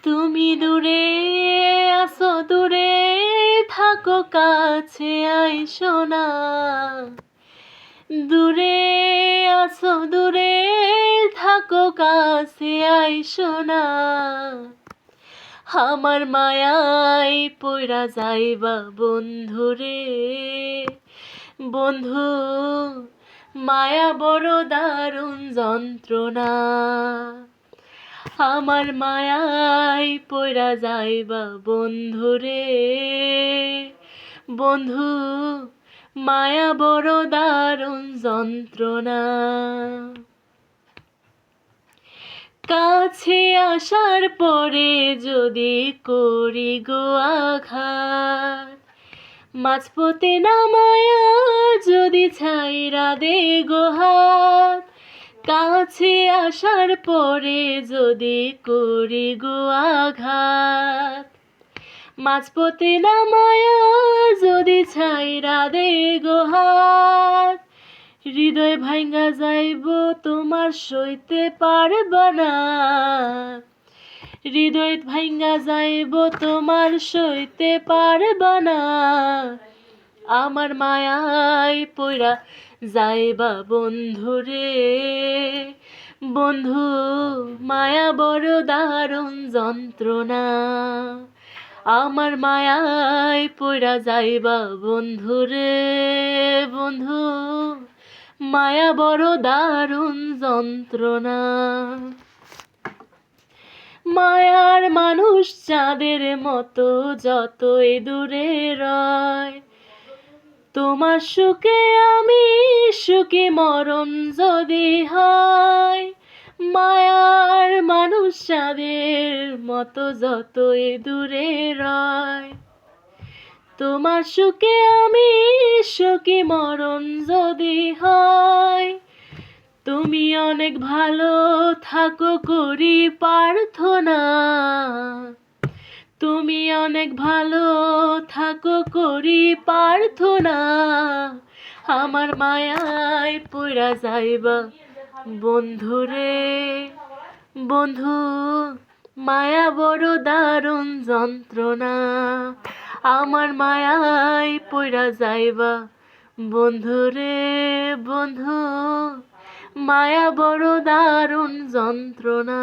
তুমি দূরে আসো, দূরে থাকো, কাছে আইসো না। দূরে আসো, দূরে থাকো, কাছে আইসো না। আমার মায়ায় পইরা যাইবা বন্ধুরে। বন্ধু, মায়া বড় দারুণ যন্ত্রণা। আমার মায়ায় পইরা যাইবা বন্ধুরে। বন্ধু, মায়া বড় দারুণ যন্ত্রণা। কাছে আসার পরে যদি করি গো আঘাত, মাঝপথে নামায়া যদি ছাইরা দে গো হাত। কাছে আসার পরে যদি করি গো আঘাত, মাঝপথে নামায়া যদি ছাইরা দে গো হাত। হৃদয় ভাঙ্গা যাইব তোমার সইতে পারবা না। হৃদয় ভাঙ্গা যাইব তোমার সইতে পারবা না। আমার মায়ায় পইরা যাইবা বন্ধুরে। বন্ধু, মায়া বড় দারুণ যন্ত্রণা। আমার মায়ায় পইরা যাইবা বন্ধুরে। বন্ধু, মায়া বড় দারুণ যন্ত্রণা। মায়ার মানুষ চাঁদের মতো যতই দূরে রয়, তোমার সুখে আমি সুখী মরণ যদি হয়। মায়ার মানুষ চাঁদের মতো যতই দূরে রয়, তোমার সুখে আমি সুখী মরণ যদি হয়। তুমি অনেক ভালো থাকো করি প্রার্থনা। তুমি অনেক ভালো থাকো করি প্রার্থনা। আমার মায়ায় পইরা যাইবা বন্ধুরে। বন্ধু, মায়া বড় দারুণ যন্ত্রণা। আমার মায়ায় পইরা যাইবা বন্ধুরে। বন্ধু, মায়া বড় দারুণ যন্ত্রণা।